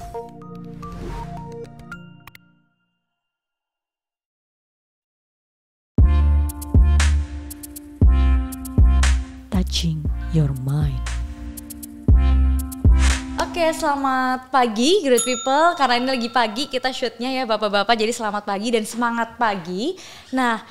Touching your mind. Oke, selamat pagi great people. Karena ini lagi pagi kita shootnya ya bapak-bapak, jadi selamat pagi dan semangat pagi. Nah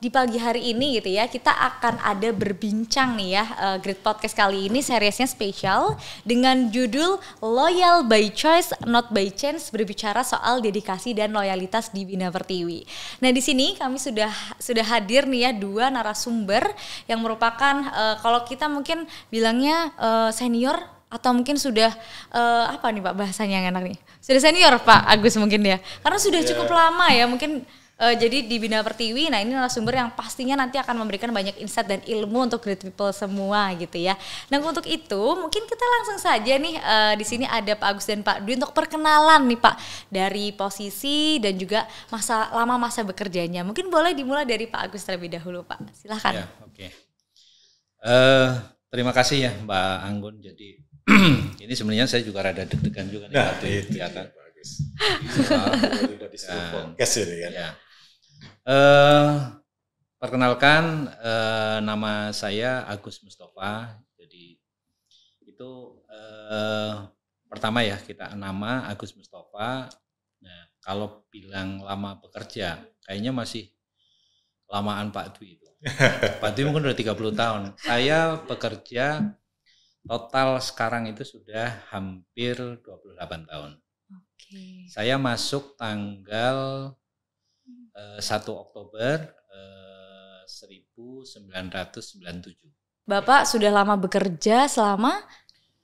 di pagi hari ini gitu ya kita akan ada berbincang nih ya. Great Podcast kali ini seriesnya spesial dengan judul Loyal by Choice Not by Chance, berbicara soal dedikasi dan loyalitas di Bina Pertiwi. Nah di sini kami sudah hadir nih ya dua narasumber yang merupakan kalau kita mungkin bilangnya senior atau mungkin sudah apa nih Pak bahasanya yang enak nih? Sudah senior Pak Agus mungkin ya. Karena sudah cukup lama ya mungkin jadi di Bina Pertiwi. Nah, ini narasumber yang pastinya nanti akan memberikan banyak insight dan ilmu untuk great people semua gitu ya. Nah, untuk itu mungkin kita langsung saja nih di sini ada Pak Agus dan Pak Dwi untuk perkenalan nih Pak dari posisi dan juga masa bekerjanya. Mungkin boleh dimulai dari Pak Agus terlebih dahulu Pak. Silahkan. Ya, oke. Terima kasih ya Mbak Anggun. Jadi ini sebenarnya saya juga rada deg-degan juga nih. Nah, itu ya kan. Bagus. Udah disuruh podcast ini kan. Ya. Perkenalkan nama saya Agus Mustafa. Jadi itu pertama ya kita nama Agus Mustafa. Nah, kalau bilang lama bekerja, kayaknya masih lamaan Pak Dwi itu. Pak Dwi mungkin udah 30 tahun. Saya bekerja total sekarang itu sudah hampir 28 tahun. Oke. Saya masuk tanggal 1 Oktober 1997. Bapak sudah lama bekerja selama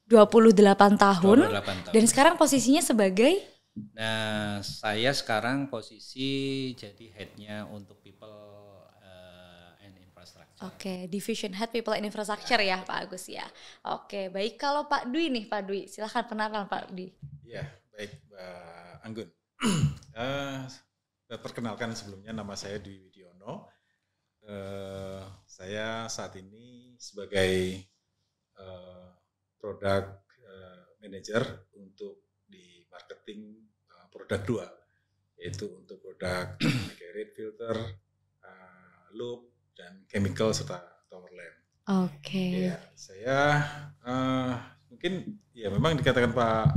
28 tahun. 28 tahun. Dan sekarang posisinya sebagai? Nah, saya sekarang posisi jadi headnya untuk people and infrastructure. Oke, Division Head People and Infrastructure ya Pak Agus ya. Oke, baik. Kalau Pak Dwi nih Pak Dwi, silahkan perkenalkan Pak Dwi. Ya, baik Mbak Anggun. Perkenalkan sebelumnya nama saya Dwi Widiono. Saya saat ini sebagai product manager untuk di marketing produk 2, yaitu untuk produk Garrett filter, loop, dan chemical serta tower lamp. Oke. Ya, saya mungkin ya memang dikatakan Pak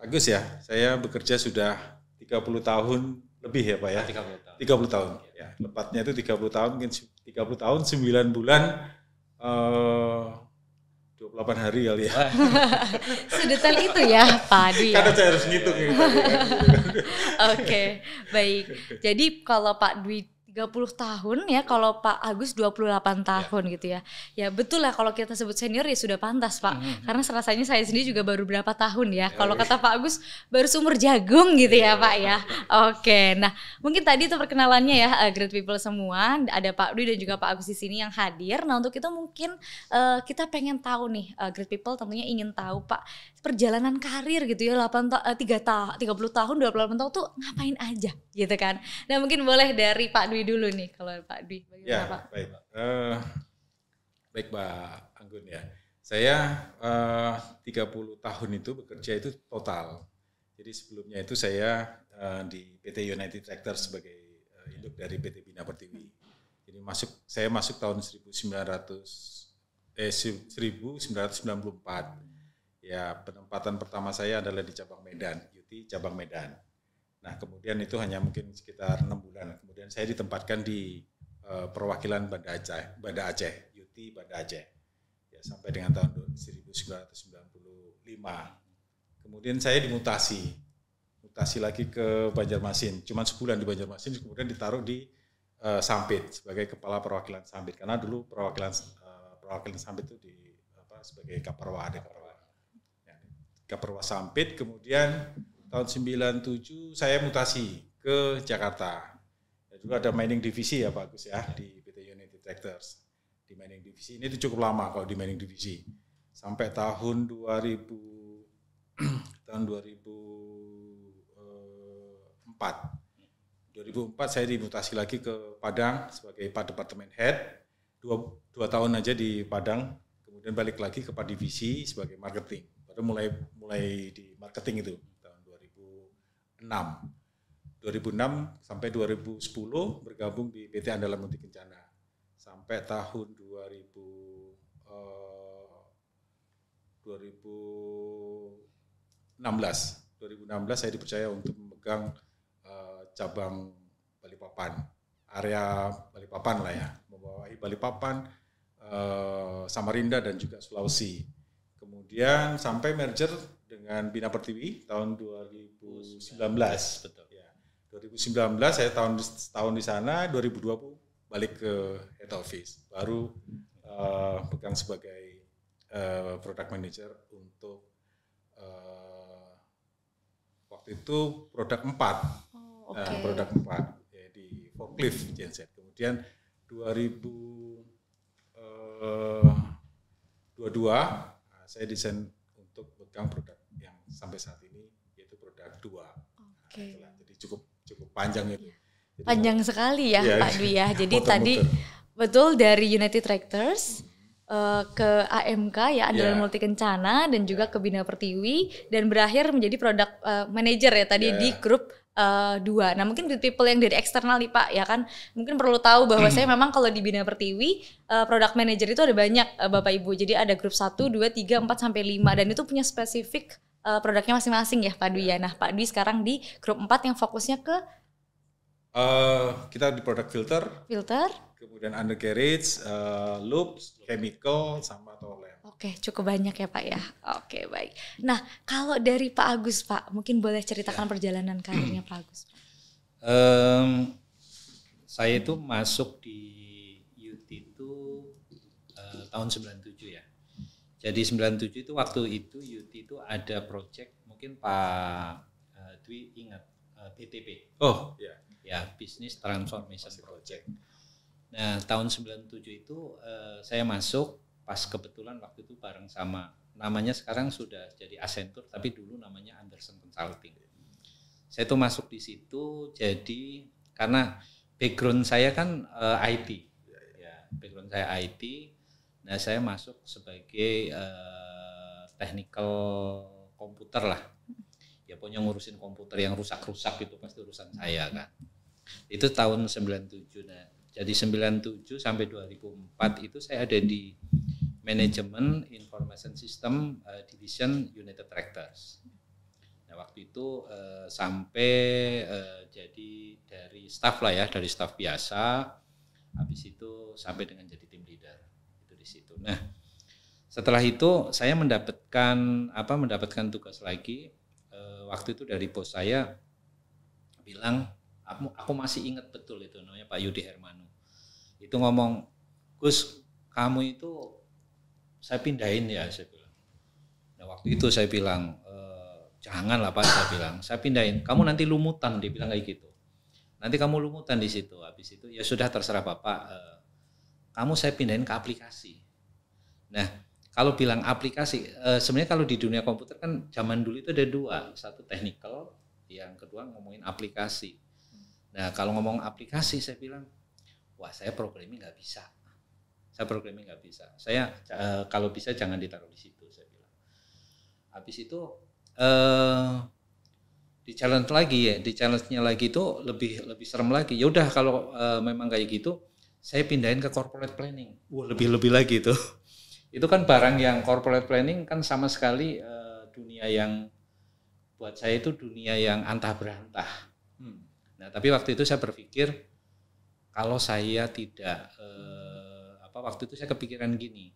Agus ya, saya bekerja sudah 30 tahun lebih ya Pak ya. 30 tahun. Ya, tepatnya itu 30 tahun, mungkin 30 tahun 9 bulan 28 hari kali ya. Sedetail itu ya Pak Dwi. Karena saya harus ngitung ya. Oke, baik. Jadi kalau Pak Dwi 30 tahun ya, kalau Pak Agus 28 tahun gitu ya. Ya betul lah kalau kita sebut senior ya sudah pantas Pak. Karena rasanya saya sendiri juga baru berapa tahun ya. Kalau kata Pak Agus baru seumur jagung gitu ya Pak ya. Oke, nah mungkin tadi itu perkenalannya ya great people semua. Ada Pak Dwi dan juga Pak Agus di sini yang hadir. Nah untuk itu mungkin kita pengen tahu nih great people tentunya ingin tahu Pak perjalanan karir gitu ya 30 tahun, 28 tahun tuh ngapain aja gitu kan. Nah mungkin boleh dari Pak Dwi dulu nih, kalau Pak Dwi bagaimana Ya, Pak? baik. Baik Mbak Anggun ya. Saya 30 tahun itu bekerja itu total. Jadi sebelumnya itu saya di PT United Tractor sebagai induk dari PT Bina Pertiwi. Jadi saya masuk tahun 1994. Ya, penempatan pertama saya adalah di cabang Medan, UT cabang Medan. Nah, kemudian itu hanya mungkin sekitar 6 bulan. Kemudian saya ditempatkan di perwakilan Banda Aceh, UT Banda Aceh. Ya, sampai dengan tahun 1995. Kemudian saya mutasi lagi ke Banjarmasin. Cuman sebulan di Banjarmasin, kemudian ditaruh di Sampit sebagai kepala perwakilan Sampit. Karena dulu perwakilan Sampit itu sebagai Kaperwa, ada Kaperwa Sampit. Kemudian tahun 97 saya mutasi ke Jakarta. Ya, dulu ada mining divisi ya Pak Agus ya di PT United Tractors. Di mining divisi ini itu cukup lama kalau di mining divisi. Sampai tahun 2004. 2004 saya dimutasi lagi ke Padang sebagai Pak Departemen Head. 2 tahun aja di Padang, kemudian balik lagi ke Pak Divisi sebagai marketing. Baru mulai di marketing itu tahun 2006. 2006 sampai 2010 bergabung di PT Andalan Multi Kencana. Sampai tahun 2016 saya dipercaya untuk memegang cabang Balikpapan, area Balikpapan lah ya, membawahi Balikpapan, Samarinda dan juga Sulawesi. Kemudian sampai merger dengan Bina Pertiwi tahun 2019. Betul. Ya, 2019 saya tahun di sana, 2020 balik ke head office, baru pegang sebagai product manager untuk waktu itu produk 4. Produk 4 ya, di forklift genset. Kemudian 2022 saya desain untuk pegang produk yang sampai saat ini yaitu produk 2. Jadi cukup panjang itu. Jadi, panjang sekali ya, Pak Dwi ya. Jadi tadi betul dari United Tractors ke AMK ya, Andalan Multi Kencana, dan juga ke Bina Pertiwi, dan berakhir menjadi produk manager ya tadi di grup 2. Nah mungkin good people yang dari eksternal nih Pak ya kan, mungkin perlu tahu bahwa saya memang kalau di Bina Pertiwi product manager itu ada banyak Bapak Ibu. Jadi ada grup 1, 2, 3, 4 sampai 5, dan itu punya spesifik produknya masing-masing ya Pak Dwi ya. Nah Pak Dwi sekarang di grup 4 yang fokusnya ke kita di produk filter, kemudian undercarriage, loops, chemical, sama tolen. Oke, cukup banyak ya Pak ya. Oke, baik. Nah, kalau dari Pak Agus Pak, mungkin boleh ceritakan perjalanan karirnya Pak Agus. Saya itu masuk di UT itu tahun 97 ya. Jadi 97 itu waktu itu UT itu ada project, mungkin Pak Dwi ingat BTP. Oh, ya. Ya, Business Transformation Project. Nah, tahun 97 itu saya masuk pas kebetulan waktu itu bareng sama, namanya sekarang sudah jadi Accenture, tapi dulu namanya Anderson Consulting. Saya tuh masuk di situ jadi karena background saya kan IT. Ya, background saya IT. Nah, saya masuk sebagai technical komputer lah. Ya pokoknya ngurusin komputer yang rusak-rusak itu pasti urusan saya kan. Itu tahun 97. Nah, jadi 97 sampai 2004 itu saya ada di Manajemen Information System Division United Tractors. Nah, waktu itu sampai jadi dari staff lah ya, dari staff biasa. Habis itu sampai dengan jadi tim leader itu di situ. Nah, setelah itu saya mendapatkan tugas lagi. Waktu itu dari bos saya bilang, aku masih ingat betul itu, namanya Pak Yudi Hermanu. Itu ngomong, Gus, kamu itu saya pindahin ya, saya bilang. Nah, waktu itu saya bilang, janganlah Pak, saya pindahin. Kamu nanti lumutan, dia bilang kayak gitu. Nanti kamu lumutan di situ. Habis itu ya sudah terserah Bapak. Kamu saya pindahin ke aplikasi. Nah, kalau bilang aplikasi, sebenarnya kalau di dunia komputer kan zaman dulu itu ada 2, satu technical, yang kedua ngomongin aplikasi. Nah, kalau ngomong aplikasi saya bilang, wah saya programming nggak bisa. Saya kalau bisa jangan ditaruh di situ, saya bilang. Habis itu di challenge-nya lagi itu lebih serem lagi. Ya udah kalau memang kayak gitu, saya pindahin ke corporate planning. Wah lebih lagi itu. Itu kan barang yang corporate planning kan sama sekali dunia yang buat saya itu dunia yang antah berantah. Nah tapi waktu itu saya berpikir kalau saya tidak waktu itu saya kepikiran gini,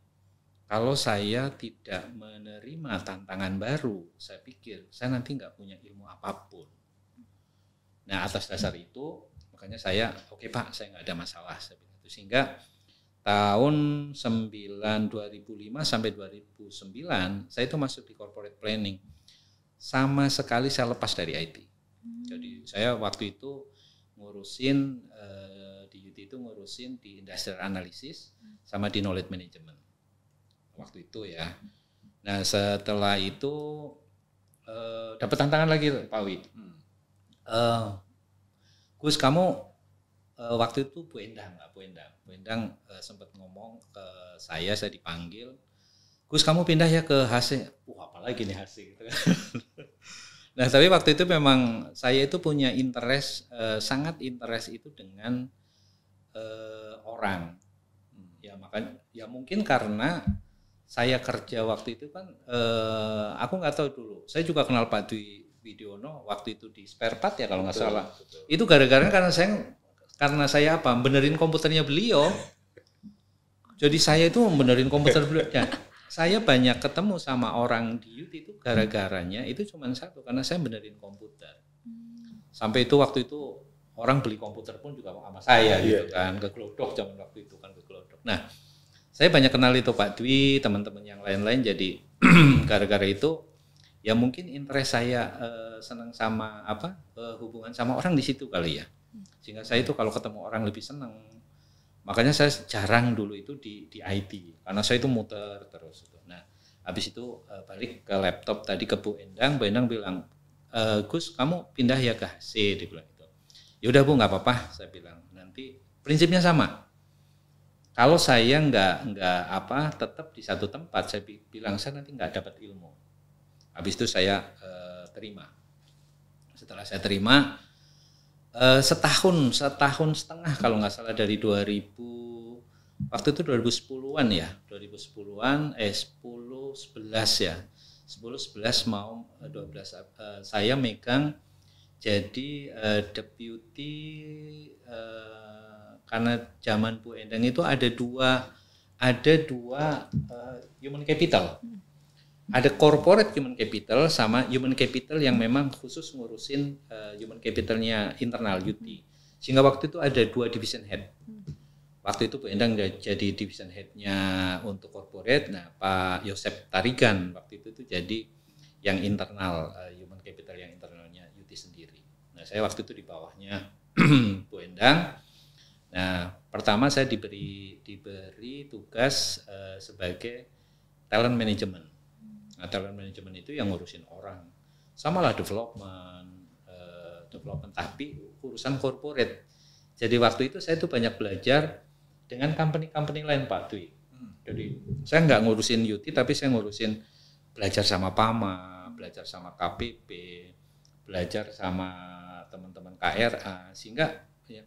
kalau saya tidak menerima tantangan baru, saya pikir saya nanti nggak punya ilmu apapun. Nah atas dasar itu makanya saya oke Pak, saya nggak ada masalah, saya bilang itu. Sehingga tahun 2005 sampai 2009 saya itu masuk di corporate planning, sama sekali saya lepas dari IT. Jadi saya waktu itu ngurusin di UT itu ngurusin di industrial analysis sama di knowledge management waktu itu ya. Nah setelah itu dapat tantangan lagi Pak Wi. Gus kamu waktu itu Bu Endang sempat ngomong ke saya dipanggil Gus kamu pindah ya ke HC. Apalagi nih HC gitu kan. Nah tapi waktu itu memang saya itu punya interest, sangat interest itu dengan orang. Ya makanya ya mungkin karena saya kerja waktu itu kan, aku nggak tahu dulu. Saya juga kenal Pak Dwi Widiono waktu itu di spare part ya kalau nggak salah. Betul. Itu gara-gara karena saya apa? Benerin komputernya beliau. Jadi saya itu benerin komputer beliau. Ya, saya banyak ketemu sama orang di UT itu gara-garanya itu cuma satu, karena saya benerin komputer. Sampai itu waktu itu orang beli komputer pun juga sama saya gitu kan, ke Glodok zaman waktu itu kan ke Glodok. Nah, saya banyak kenal itu Pak Dwi, teman-teman yang lain-lain, jadi gara-gara itu ya mungkin interest saya senang sama hubungan sama orang di situ kali ya. Sehingga saya itu kalau ketemu orang lebih senang. Makanya saya jarang dulu itu di IT karena saya itu muter terus. Nah, habis itu balik ke laptop tadi ke Bu Endang bilang, Gus kamu pindah ya ke HC, dia bilang itu. Ya udah Bu nggak apa-apa, saya bilang. Nanti prinsipnya sama. Kalau saya nggak tetap di satu tempat, saya bilang saya nanti nggak dapat ilmu. Habis itu saya terima. Setelah saya terima, setahun setengah kalau nggak salah dari 2000 waktu itu 2010-an ya 2010-an 10-11 ya 10-11 mau 12 saya megang jadi deputy karena zaman Bu Endang itu ada dua human capital. Ada corporate human capital sama human capital yang memang khusus ngurusin human capitalnya internal UT. Sehingga waktu itu ada 2 division head. Waktu itu Bu Endang jadi division headnya untuk corporate. Nah Pak Yosep Tarigan waktu itu jadi yang internal human capital yang internalnya UT sendiri. Nah saya waktu itu di bawahnya Bu Endang. Nah pertama saya diberi tugas sebagai talent management. Nah, talent management itu yang ngurusin orang, samalah development, tapi urusan corporate. Jadi waktu itu saya tuh banyak belajar dengan company lain Pak Dwi. Jadi saya nggak ngurusin UT, tapi saya ngurusin belajar sama PAMA, belajar sama KPP, belajar sama teman-teman KRA, sehingga ya,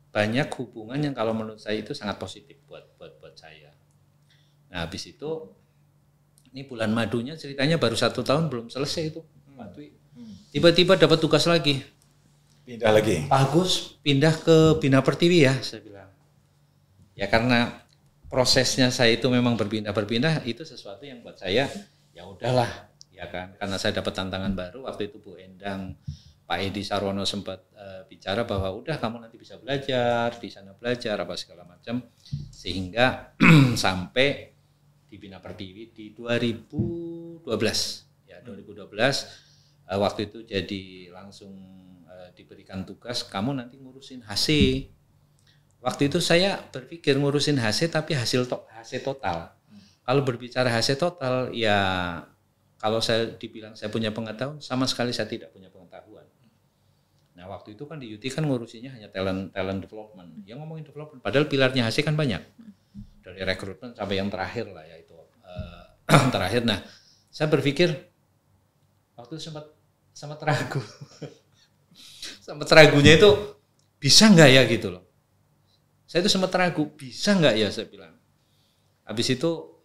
banyak hubungan yang kalau menurut saya itu sangat positif buat saya. Nah habis itu ini bulan madunya ceritanya baru 1 tahun belum selesai itu Pak Dwi. Tiba-tiba dapat tugas lagi. Pindah lagi. Pak Agus pindah ke Bina Pertiwi ya, saya bilang. Ya karena prosesnya saya itu memang berpindah itu sesuatu yang buat saya ya udahlah ya kan. Karena saya dapat tantangan baru waktu itu Bu Endang, Pak Edi Sarwono sempat bicara bahwa udah kamu nanti bisa belajar di sana belajar apa segala macam sehingga sampai di Bina Pertiwi di 2012 ya 2012 waktu itu jadi langsung diberikan tugas kamu nanti ngurusin HC. Waktu itu saya berpikir ngurusin HC tapi HC total. Kalau berbicara HC total ya kalau saya dibilang saya punya pengetahuan sama sekali saya tidak punya pengetahuan. Nah waktu itu kan di UT kan ngurusinnya hanya talent development. Yang ngomongin development padahal pilarnya HC kan banyak. Dari rekrutmen sampai yang terakhir lah ya itu terakhir. Nah saya berpikir waktu itu sempat ragu sempat ragunya itu bisa nggak ya gitu loh. Saya itu sempat ragu bisa nggak ya saya bilang. Habis itu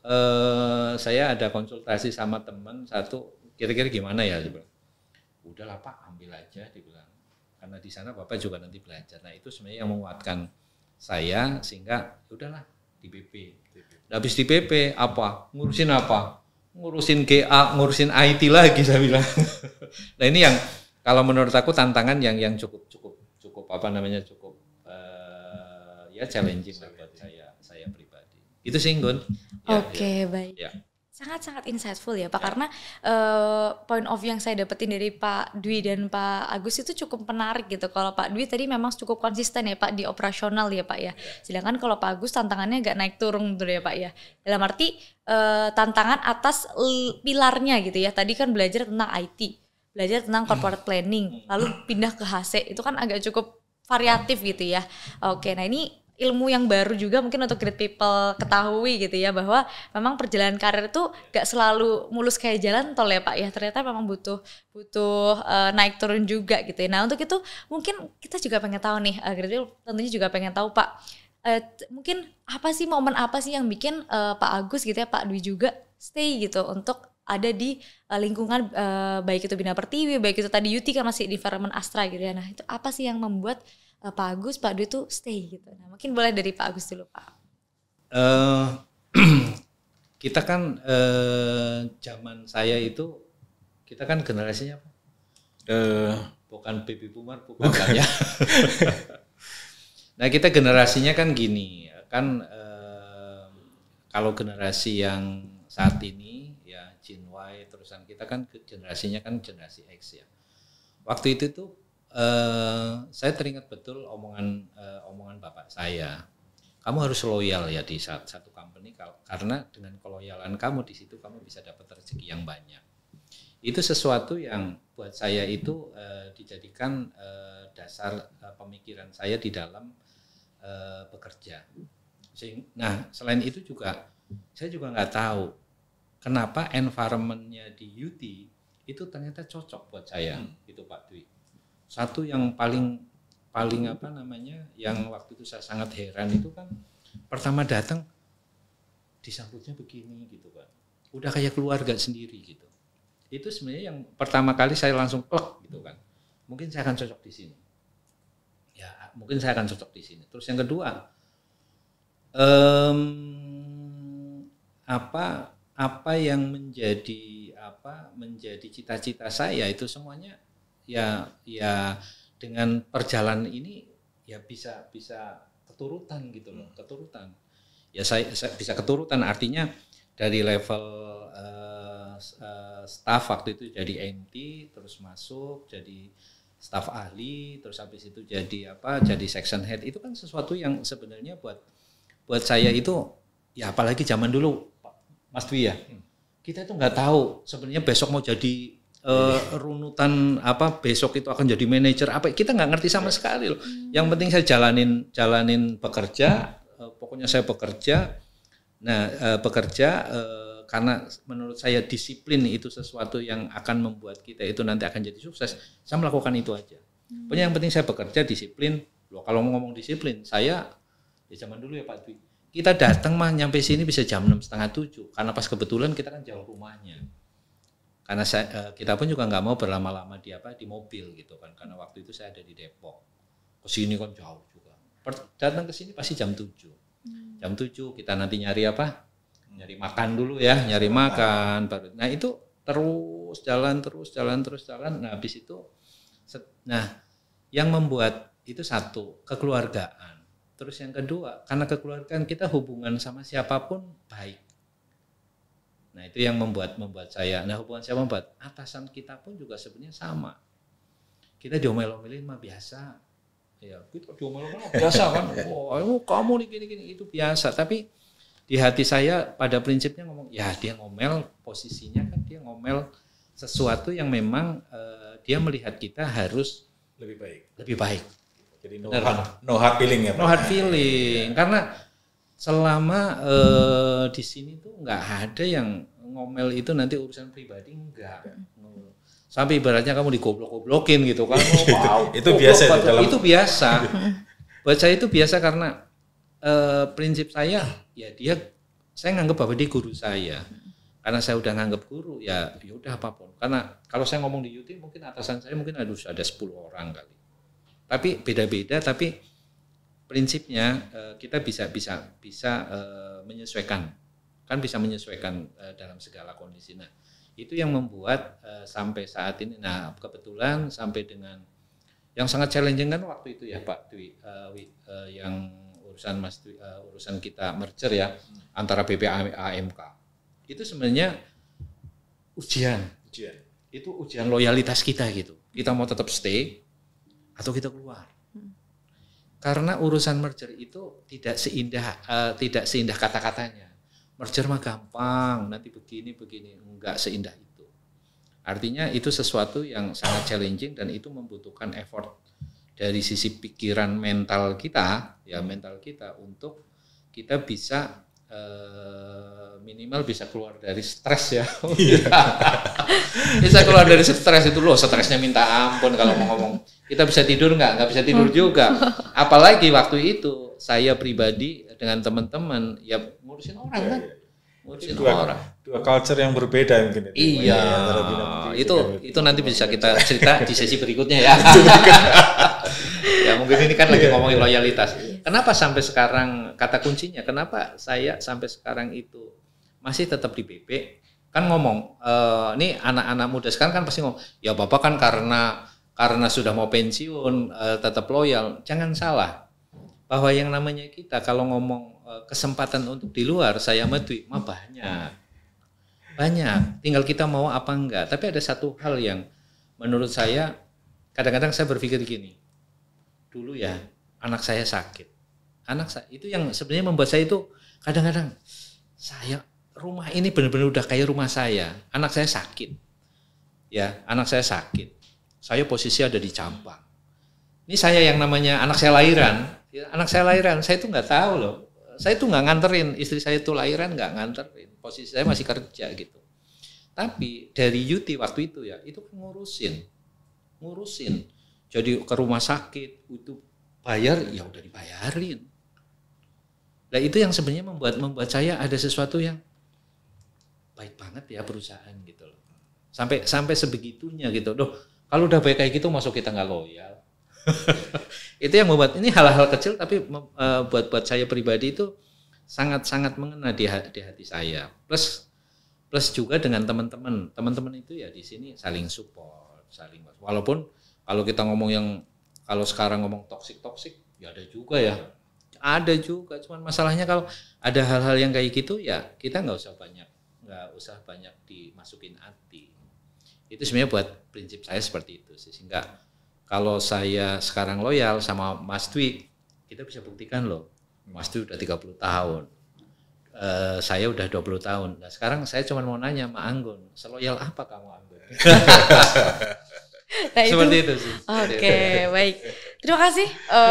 saya ada konsultasi sama teman satu kira-kira gimana ya dia bilang. Udahlah Pak ambil aja dibilang karena di sana Bapak juga nanti belajar. Nah itu sebenarnya yang menguatkan saya sehingga udahlah di BP. Habis di BP apa? Ngurusin apa? Ngurusin GA, ngurusin IT lagi saya bilang. Nah ini yang kalau menurut aku tantangan yang cukup apa namanya cukup ya challenging buat saya pribadi. Itu sih Gun. Oke, baik. Ya. Sangat-sangat insightful ya Pak, karena point of view yang saya dapetin dari Pak Dwi dan Pak Agus itu cukup menarik gitu. Kalau Pak Dwi tadi memang cukup konsisten ya Pak di operasional ya Pak ya. Sedangkan kalau Pak Agus tantangannya agak naik turun gitu ya Pak ya. Dalam arti tantangan atas pilarnya gitu ya. Tadi kan belajar tentang IT, belajar tentang corporate planning, lalu pindah ke HC, itu kan agak cukup variatif gitu ya. Oke, nah ini ilmu yang baru juga mungkin untuk great people ketahui gitu ya, bahwa memang perjalanan karir itu gak selalu mulus kayak jalan tol ya Pak ya, ternyata memang butuh naik turun juga gitu ya. Nah untuk itu mungkin kita juga pengen tahu nih, great people tentunya juga pengen tahu Pak, mungkin momen apa sih yang bikin Pak Agus gitu ya, Pak Dwi juga stay gitu untuk ada di lingkungan baik itu Bina Pertiwi, baik itu tadi Yuti kan masih di environment Astra gitu ya. Nah itu apa sih yang membuat Pak Agus, Pak Dwi itu stay gitu? Nah mungkin boleh dari Pak Agus dulu Pak. Kita kan zaman saya itu, kita kan generasinya bukan baby boomer, bukan kan ya. Nah kita generasinya kan gini, kan kalau generasi yang saat ini ya Gen Y, terusan kita kan generasinya kan generasi X ya. Waktu itu tuh saya teringat betul omongan bapak saya. Kamu harus loyal ya di satu company, karena dengan keloyalan kamu di situ kamu bisa dapat rezeki yang banyak. Itu sesuatu yang buat saya itu dijadikan dasar pemikiran saya di dalam bekerja. Nah selain itu juga saya juga nggak tahu kenapa environment-nya di UT itu ternyata cocok buat saya, gitu Pak Dwi. Satu yang paling apa namanya, yang waktu itu saya sangat heran itu kan, pertama datang disambutnya begini gitu kan, udah kayak keluarga sendiri gitu. Itu sebenarnya yang pertama kali saya langsung klek gitu kan, mungkin saya akan cocok di sini. Ya mungkin saya akan cocok di sini. Terus yang kedua, apa yang menjadi cita-cita saya itu semuanya ya dengan perjalanan ini ya bisa keturutan gitu loh, keturutan. Ya saya bisa keturutan, artinya dari level staff waktu itu jadi MT, terus masuk jadi staff ahli, terus habis itu jadi section head. Itu kan sesuatu yang sebenarnya buat saya itu ya, apalagi zaman dulu Mas Dwi ya, kita itu nggak tahu sebenarnya besok mau jadi runutan besok itu akan jadi manajer kita nggak ngerti sama sekali loh. Yang penting saya jalanin bekerja, pokoknya saya bekerja. Nah karena menurut saya disiplin itu sesuatu yang akan membuat kita itu nanti akan jadi sukses. Saya melakukan itu aja. Pokoknya yang penting saya bekerja, disiplin. Loh kalau mau ngomong disiplin, saya ya zaman dulu ya Pak Dwi, kita datang mah nyampe sini bisa jam 6:30 karena pas kebetulan kita kan jauh rumahnya. Karena kita pun juga nggak mau berlama-lama di mobil gitu kan, karena waktu itu saya ada di Depok. Ke sini kan jauh juga. Datang ke sini pasti jam 7. Jam 7 kita nanti nyari nyari makan dulu ya, nyari makan baru. Nah itu terus jalan. Nah habis itu, yang membuat itu satu, kekeluargaan. Terus yang kedua, karena kekeluargaan kita hubungan sama siapapun baik. Nah itu yang membuat saya, hubungan saya membuat atasan kita pun juga sebenarnya sama. Kita diomel-omelin mah biasa. Ya kita diomel-omelin biasa kan. Oh kamu nih gini itu biasa. Tapi di hati saya pada prinsipnya ngomong, ya dia ngomel, posisinya kan dia ngomel sesuatu yang memang dia melihat kita harus lebih baik. Jadi no hard feeling ya Pak? No hard feeling, karena selama di sini tuh nggak ada yang ngomel itu nanti urusan pribadi, enggak. Sampai ibaratnya kamu digoblok-goblokin gitu kan. Itu biasa itu biasa. Buat saya itu biasa karena prinsip saya ya saya nganggap bahwa dia guru saya. Karena saya udah nganggap guru ya udah apapun. Karena kalau saya ngomong di YouTube mungkin atasan saya mungkin ada 10 orang kali. Tapi beda-beda, tapi prinsipnya kita bisa menyesuaikan, kan bisa menyesuaikan dalam segala kondisi. Nah itu yang membuat sampai saat ini, nah kebetulan sampai dengan yang sangat challenging kan waktu itu ya Pak Dwi, yang urusan kita merger ya antara BPA AMK, itu sebenarnya ujian, itu ujian loyalitas kita gitu. Kita mau tetap stay atau kita keluar. Karena urusan merger itu tidak seindah kata-katanya. Merger mah gampang, nanti begini, enggak seindah itu. Artinya itu sesuatu yang sangat challenging dan itu membutuhkan effort dari sisi pikiran mental kita, ya mental kita untuk kita bisa minimal bisa keluar dari stres ya. Bisa keluar dari stres itu loh, stresnya minta ampun kalau mau ngomong. Kita bisa tidur nggak bisa tidur juga. Apalagi waktu itu saya pribadi dengan teman-teman ya ngurusin orang kan. Ngurusin orang. Dua culture yang berbeda mungkin itu. Iya. Itu nanti bisa kita cerita di sesi berikutnya ya. Ya mungkin ini kan lagi ngomongin loyalitas. Kenapa sampai sekarang kata kuncinya? Kenapa saya sampai sekarang itu masih tetap di BP? Kan ngomong, ini anak-anak muda sekarang kan pasti ngomong, ya Bapak kan karena sudah mau pensiun tetap loyal. Jangan salah, bahwa yang namanya kita kalau ngomong kesempatan untuk di luar, saya medui, mah banyak. Tinggal kita mau apa enggak. Tapi ada satu hal yang menurut saya, kadang-kadang saya berpikir gini, dulu ya anak saya sakit. Anak saya itu yang sebenarnya membuat saya itu kadang-kadang rumah ini benar-benar udah kayak rumah saya. Anak saya sakit. Ya, anak saya sakit. Saya posisi ada di Campang. Ini saya yang namanya anak saya lahiran. Ya, anak saya lahiran, saya itu nggak tahu loh. Saya itu nggak nganterin, istri saya itu lahiran nggak nganterin. Posisi saya masih kerja gitu. Tapi dari Yuti waktu itu ya, itu kan ngurusin. Jadi ke rumah sakit itu bayar, ya udah dibayarin. Nah itu yang sebenarnya membuat saya ada sesuatu yang baik banget ya perusahaan gitu loh. Sampai sebegitunya gitu. Loh, kalau udah baik kayak gitu masuk kita nggak loyal. Itu yang membuat ini hal-hal kecil tapi buat saya pribadi itu sangat-sangat mengena di hati saya. Plus juga dengan teman-teman. Teman-teman itu ya di sini saling support, walaupun kalau kita ngomong yang kalau sekarang ngomong toksik ya ada juga ya. Ada juga, cuman masalahnya kalau ada hal-hal yang kayak gitu ya kita nggak usah banyak dimasukin hati. Itu sebenarnya buat prinsip saya seperti itu sih. Sehingga kalau saya sekarang loyal sama Mas Dwi, kita bisa buktikan loh. Mas Dwi udah 30 tahun. Saya udah 20 tahun. Nah sekarang saya cuma mau nanya sama Anggun, seloyal apa kamu Anggun? Nah, seperti itu sih. Oke, baik. Terima kasih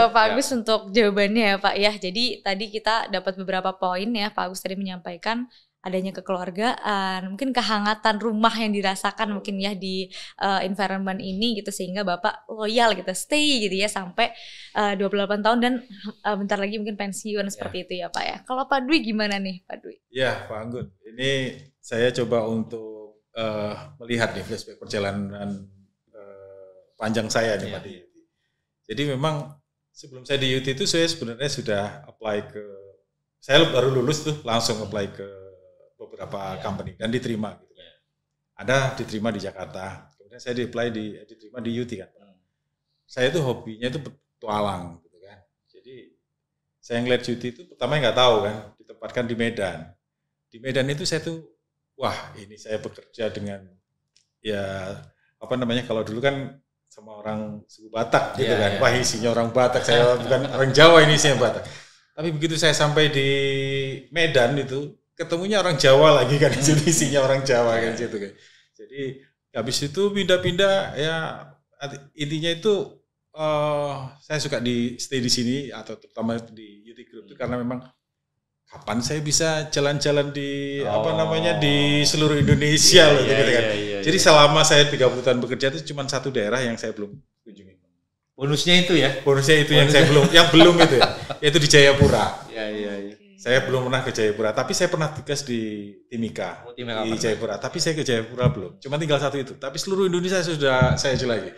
Pak Agus untuk jawabannya ya Pak ya. Jadi tadi kita dapat beberapa poin ya. Pak Agus tadi menyampaikan adanya kekeluargaan, mungkin kehangatan rumah yang dirasakan mungkin ya di environment ini gitu sehingga Bapak loyal gitu, stay gitu ya sampai 28 tahun dan bentar lagi mungkin pensiun seperti itu ya Pak ya. Kalau Pak Dwi gimana nih Pak Dwi? Ya Pak Anggun, ini saya coba untuk melihat nih flashback perjalanan panjang saya nih Pak di UT. Jadi memang sebelum saya di UT itu saya sebenarnya sudah apply saya baru lulus tuh langsung apply ke beberapa company dan diterima gitu. Ada diterima di Jakarta, kemudian saya diterima di UT kan. Saya tuh hobinya itu petualang gitu kan. Jadi saya ngeliat UT itu pertama nggak tahu kan, ditempatkan di Medan. Di Medan itu saya tuh wah ini saya bekerja dengan ya apa namanya kalau dulu kan sama orang suku Batak gitu kan. Wah isinya orang Batak, saya bukan orang Jawa ini isinya Batak. Tapi begitu saya sampai di Medan itu ketemunya orang Jawa lagi kan, jadi isinya orang Jawa kan situ kan. Jadi habis itu pindah-pindah ya intinya itu saya suka stay di sini atau terutama di UT Group itu karena memang kapan saya bisa jalan-jalan di di seluruh Indonesia loh gitu kan. Jadi selama saya 30 tahun bekerja itu cuma satu daerah yang saya belum kunjungi. Bonusnya itu ya? Bonusnya itu yang belum itu ya, yaitu di Jayapura. Saya belum pernah ke Jayapura, tapi saya pernah tugas di Timika di Jayapura. Tapi saya ke Jayapura belum, cuma tinggal satu itu. Tapi seluruh Indonesia sudah saya jelajahi.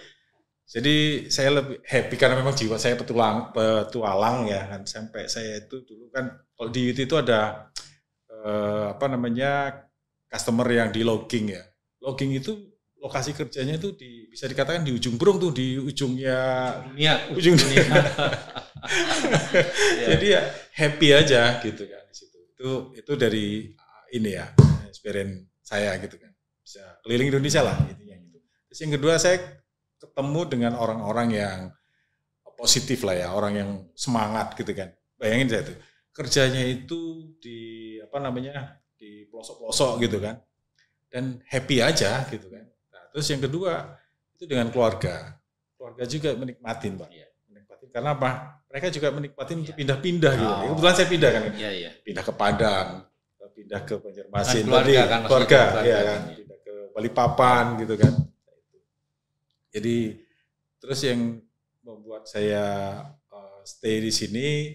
Jadi saya lebih happy karena memang jiwa saya petualang ya kan. Sampai saya itu dulu kan kalau di UT itu ada customer yang di logging ya. Logging itu lokasi kerjanya itu bisa dikatakan di ujung Berung tuh, di ujungnya ujung dunia. Jadi ya happy aja gitu kan di situ. Itu dari ini ya experience saya gitu kan. Bisa keliling Indonesia lah intinya gitu. Terus yang kedua saya ketemu dengan orang-orang yang positif lah ya, orang yang semangat gitu kan. Bayangin saya tuh kerjanya itu di di pelosok-pelosok gitu kan. Dan happy aja gitu kan. Nah, terus yang kedua itu dengan keluarga juga menikmatin Pak. karena apa? Mereka juga menikmati untuk pindah-pindah gitu. Kebetulan saya pindah kan, pindah ke Padang, pindah ke Banjarmasin, keluarga, ya kan, pindah ke Balikpapan gitu kan. Jadi terus yang membuat saya stay di sini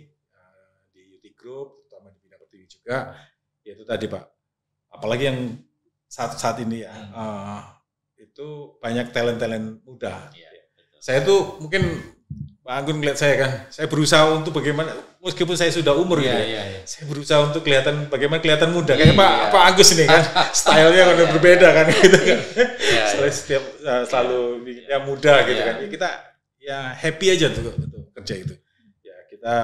di UT Group, terutama di Bina Pertiwi juga, yaitu tadi Pak. Apalagi yang saat ini ya, itu banyak talent muda. Saya tuh mungkin Pak Anggun ngeliat saya kan, saya berusaha untuk bagaimana, meskipun saya sudah umur gitu, saya berusaha untuk bagaimana kelihatan muda. Kayak Pak Agus ini kan, stylenya kan berbeda kan gitu kan. Selalu bikinnya muda gitu kan. Ya, kita ya happy aja untuk kerja itu. Ya kita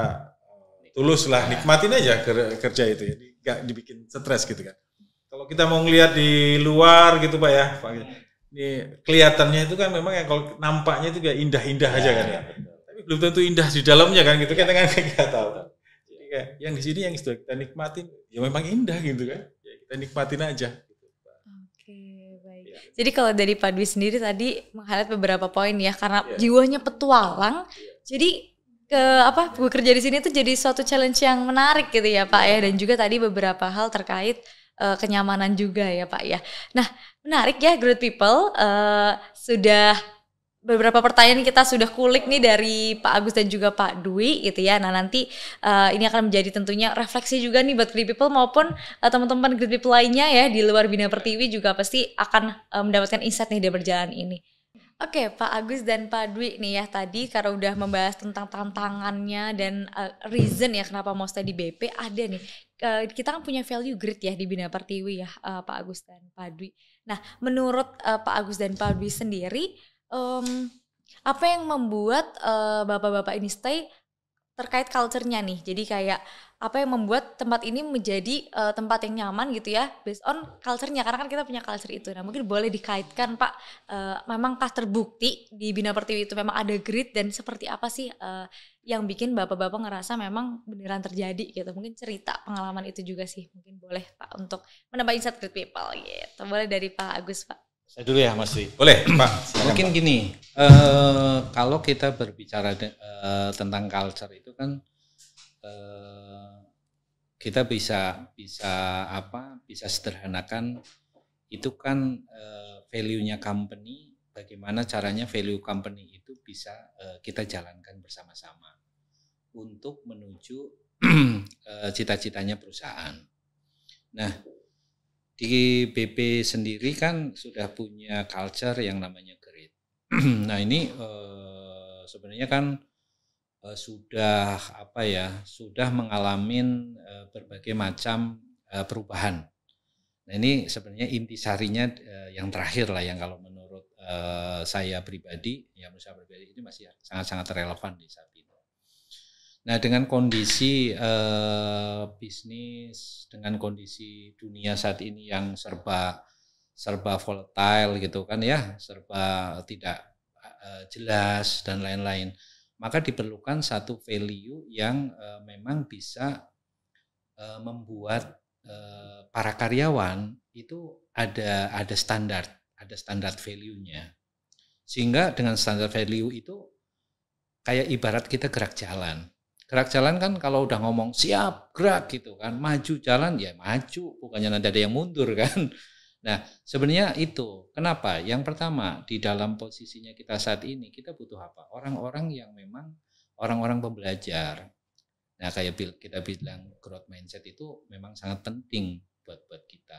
tulus lah, nikmatin aja kerja itu. Jadi nggak dibikin stres gitu kan. Kalau kita mau ngelihat di luar gitu Pak ya, ini kelihatannya itu kan memang yang kalau nampaknya itu kayak indah-indah aja kan ya. Belum tentu indah di dalamnya kan gitu, kita kan nggak tahu. Jadi kayak yang di sini yang sudah kita nikmatin ya memang indah gitu kan, ya kita nikmatin aja. Oke, baik. Ya. Jadi kalau dari Pak Dwi sendiri tadi meng-highlight beberapa poin ya, karena jiwanya petualang, jadi bekerja di sini tuh jadi suatu challenge yang menarik gitu ya Pak ya, dan juga tadi beberapa hal terkait kenyamanan juga ya Pak ya. Nah menarik ya Great People, sudah beberapa pertanyaan kita sudah kulik nih dari Pak Agus dan juga Pak Dwi gitu ya. Nah nanti ini akan menjadi tentunya refleksi juga nih buat Great People maupun teman-teman Great People lainnya ya di luar Bina Pertiwi juga pasti akan mendapatkan insight nih dari berjalan ini. Oke, Pak Agus dan Pak Dwi nih ya, tadi karena udah membahas tentang tantangannya dan reason ya kenapa mau stay di BP, ada nih. Kita kan punya value grid ya di Bina Pertiwi ya, Pak Agus dan Pak Dwi. Nah, menurut Pak Agus dan Pak Dwi sendiri, apa yang membuat bapak-bapak ini stay terkait culture-nya nih? Jadi kayak apa yang membuat tempat ini menjadi tempat yang nyaman gitu ya, based on culture-nya, karena kan kita punya culture itu. Nah mungkin boleh dikaitkan Pak, memangkah terbukti di Bina Pertiwi itu memang ada grid, dan seperti apa sih yang bikin bapak-bapak ngerasa memang beneran terjadi gitu? Mungkin cerita pengalaman itu juga sih, mungkin boleh Pak untuk menambah insight Great People gitu. Boleh dari Pak Agus Pak. Saya dulu ya Mas Dwi. Boleh Pak. Mungkin Gini, kalau kita berbicara tentang culture itu kan kita bisa sederhanakan itu kan value-nya company, bagaimana caranya value company itu bisa kita jalankan bersama-sama untuk menuju cita-citanya perusahaan. Nah, di BP sendiri kan sudah punya culture yang namanya grit. Nah ini sebenarnya kan sudah mengalami berbagai macam perubahan. Nah ini sebenarnya intisarinya yang terakhir lah, yang kalau menurut saya pribadi, ini masih sangat-sangat relevan di saat ini. Nah dengan kondisi bisnis, dengan kondisi dunia saat ini yang serba volatile gitu kan ya, serba tidak jelas dan lain-lain, maka diperlukan satu value yang memang bisa membuat para karyawan itu ada standar value-nya. Sehingga dengan standar value itu kayak ibarat kita gerak jalan. Gerak jalan kan kalau udah ngomong siap gerak gitu kan, maju jalan ya maju, bukannya nanti ada yang mundur kan. Nah sebenarnya itu kenapa? Yang pertama, di dalam posisinya kita saat ini kita butuh apa? Orang-orang yang memang orang-orang pembelajar. Nah kayak kita bilang growth mindset itu memang sangat penting buat kita.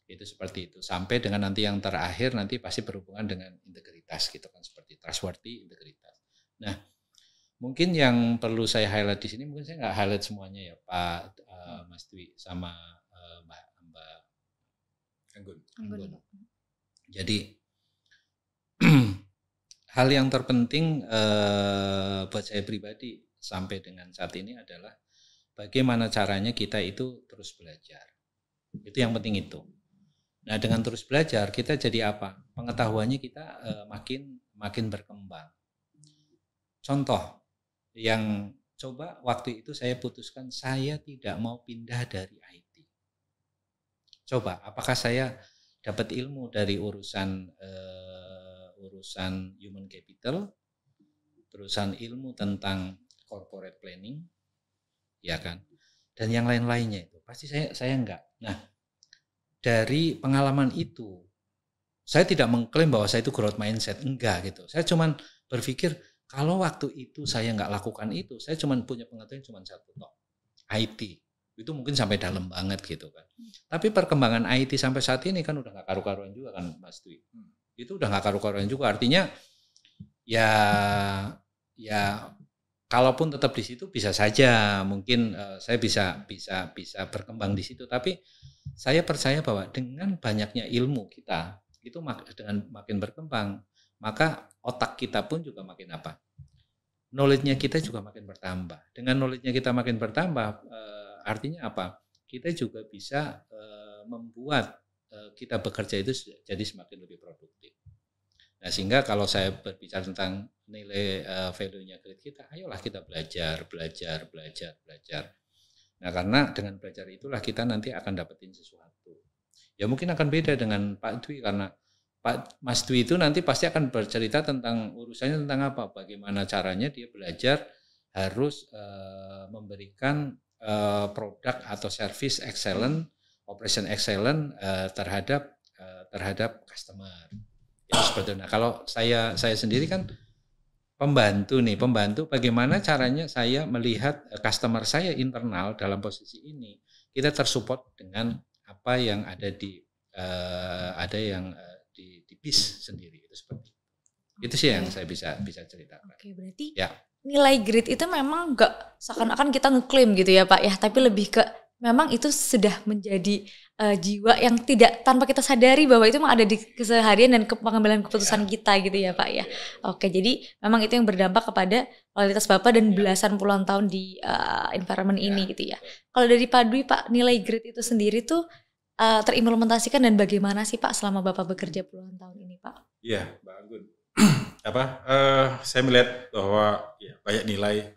Itu seperti itu. Sampai dengan nanti yang terakhir nanti pasti berhubungan dengan integritas gitu kan, seperti trustworthy, integritas. Nah mungkin yang perlu saya highlight di sini, mungkin saya nggak highlight semuanya ya Pak Mas Dwi sama Mbak Anggun. Jadi hal yang terpenting buat saya pribadi sampai dengan saat ini adalah bagaimana caranya kita itu terus belajar. Itu yang penting itu. Nah dengan terus belajar kita jadi apa? Pengetahuannya kita makin berkembang. Contoh yang coba waktu itu saya putuskan saya tidak mau pindah dari IT. Coba apakah saya dapat ilmu dari urusan human capital berurusan ilmu tentang corporate planning, ya kan, dan yang lain-lainnya itu pasti saya enggak. Nah, dari pengalaman itu saya tidak mengklaim bahwa saya itu growth mindset, enggak gitu. Saya cuman berpikir kalau waktu itu saya enggak lakukan itu, saya cuman punya pengetahuan cuman satu toh, IT. Itu mungkin sampai dalam banget gitu kan. Tapi perkembangan IT sampai saat ini kan udah nggak karu-karuan juga kan Mas Dwi. Itu udah nggak karu-karuan juga, artinya ya kalaupun tetap di situ bisa saja mungkin saya bisa berkembang di situ. Tapi saya percaya bahwa dengan banyaknya ilmu kita itu dengan makin berkembang, maka otak kita pun juga makin apa? Knowledge-nya kita juga makin bertambah. Dengan knowledge-nya kita makin bertambah, artinya apa? Kita juga bisa membuat kita bekerja itu jadi semakin lebih produktif. Nah, sehingga kalau saya berbicara tentang nilai value-nya grade kita, ayolah kita belajar. Nah, karena dengan belajar itulah kita nanti akan dapetin sesuatu. Ya mungkin akan beda dengan Pak Dwi, karena Mas Dwi itu nanti pasti akan bercerita tentang urusannya tentang apa, bagaimana caranya dia belajar harus memberikan produk atau service excellent, operation excellent terhadap customer. Ya, seperti itu. Nah, kalau saya sendiri kan pembantu bagaimana caranya saya melihat customer saya internal dalam posisi ini, kita tersupport dengan apa yang ada di di BIS sendiri, itu seperti itu. Itu sih yang saya bisa ceritakan. Oke, berarti ya, nilai grade itu memang nggak seakan-akan kita ngeklaim gitu ya Pak ya, tapi lebih ke memang itu sudah menjadi jiwa yang tidak tanpa kita sadari bahwa itu memang ada di keseharian dan pengambilan keputusan kita gitu ya Pak ya. Oke, jadi memang itu yang berdampak kepada kualitas Bapak dan belasan puluhan tahun di environment ini gitu ya. Kalau dari Pak Dwi, Pak, nilai grade itu sendiri tuh terimplementasikan dan bagaimana sih Pak selama Bapak bekerja puluhan tahun ini Pak? Iya, Mbak Anggun. Saya melihat bahwa ya, banyak nilai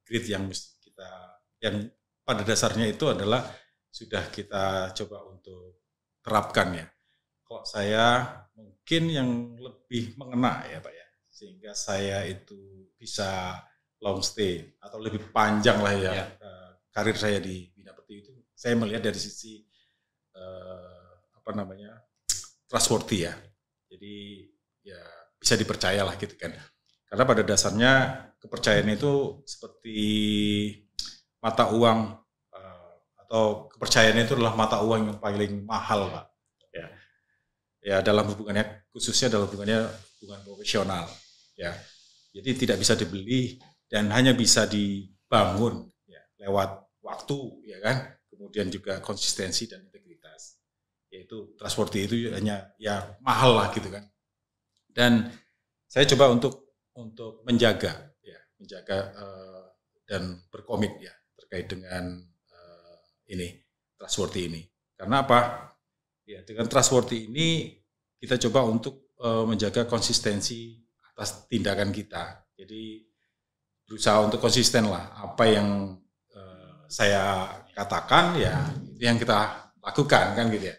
grade yang pada dasarnya itu adalah sudah kita coba untuk terapkan ya. Kalau saya mungkin yang lebih mengena ya Pak ya, sehingga saya itu bisa long stay atau lebih panjang lah ya, karir saya di Bina Pertiwi itu. Saya melihat dari sisi trustworthy ya. Jadi ya bisa dipercaya lah gitu kan. Karena pada dasarnya kepercayaan itu seperti mata uang atau kepercayaan itu adalah mata uang yang paling mahal Pak. Ya dalam hubungannya, khususnya dalam hubungan profesional ya. Jadi tidak bisa dibeli dan hanya bisa dibangun ya, lewat waktu ya kan. Kemudian juga konsistensi dan integritas. Yaitu trustworthy itu hanya ya mahal lah gitu kan. Dan saya coba untuk menjaga dan berkomit ya terkait dengan ini trustworthy ini. Karena apa? Ya dengan trustworthy ini kita coba untuk menjaga konsistensi atas tindakan kita. Jadi berusaha untuk konsisten lah, apa yang saya katakan ya itu yang kita lakukan kan gitu ya.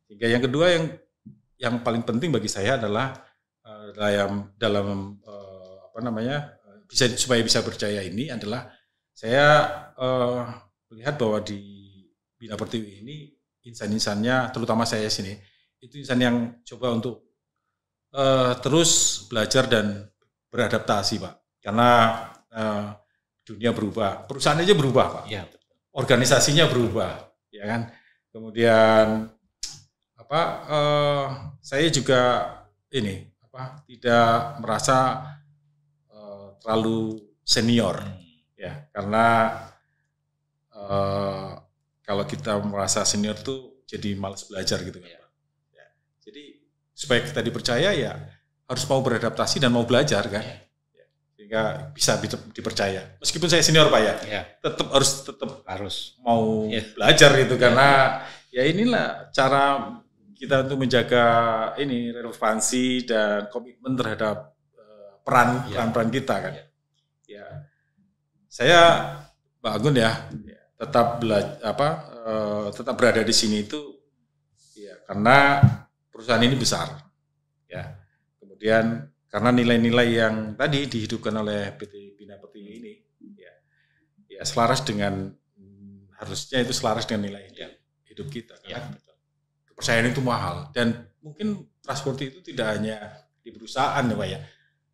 Hingga yang kedua yang paling penting bagi saya adalah dalam supaya bisa percaya ini adalah saya melihat bahwa di Bina Pertiwi ini insan-insannya, terutama saya sini, itu insan yang coba untuk terus belajar dan beradaptasi Pak. Karena dunia berubah, perusahaan aja berubah Pak. Ya. Organisasinya berubah, ya kan. Kemudian saya juga tidak merasa terlalu senior, ya. Karena kalau kita merasa senior tuh jadi malas belajar gitu kan Pak. Ya. Jadi supaya kita dipercaya ya harus mau beradaptasi dan mau belajar kan. Sehingga bisa dipercaya. Meskipun saya senior Pak ya. Tetap harus mau belajar gitu karena ya inilah cara kita untuk menjaga ini relevansi dan komitmen terhadap peran kita kan. Ya. Saya Pak Agun ya tetap berada di sini itu ya karena perusahaan ini besar. Ya. Kemudian Karena nilai-nilai yang tadi dihidupkan oleh PT Bina Pertiwi ini ya selaras dengan, harusnya itu selaras dengan nilai hidup kita. Karena kepercayaan itu mahal, dan mungkin transportasi itu tidak hanya di perusahaan ya Pak ya.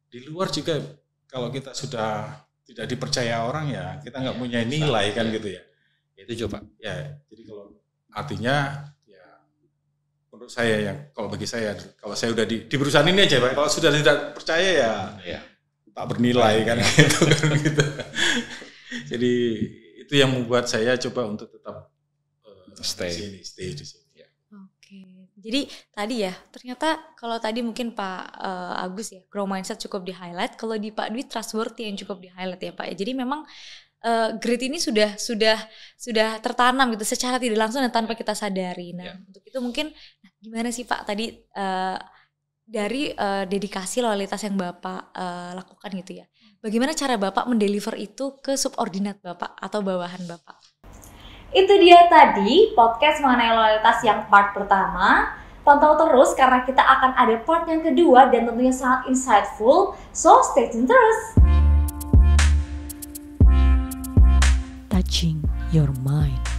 Di luar juga kalau kita sudah tidak dipercaya orang ya kita nggak punya nilai kan gitu ya. Itu coba. Ya, jadi kalau artinya ya menurut saya kalau bagi saya, kalau saya udah di perusahaan ini aja Pak, kalau sudah tidak percaya ya tak bernilai kan gitu. Jadi itu yang membuat saya coba untuk tetap stay di sini. Oke. Jadi tadi ya, ternyata kalau tadi mungkin Pak Agus ya, grow mindset cukup di highlight. Kalau di Pak Dwi trustworthy yang cukup di highlight ya Pak ya. Jadi memang grit ini sudah tertanam gitu secara tidak langsung dan tanpa kita sadari. Nah untuk itu mungkin gimana sih Pak tadi dari dedikasi loyalitas yang Bapak lakukan gitu ya. Bagaimana cara Bapak mendeliver itu ke subordinat Bapak atau bawahan Bapak? Itu dia tadi podcast mengenai loyalitas yang part pertama. Pantau terus karena kita akan ada part yang kedua dan tentunya sangat insightful. So stay tune terus. Touching your mind.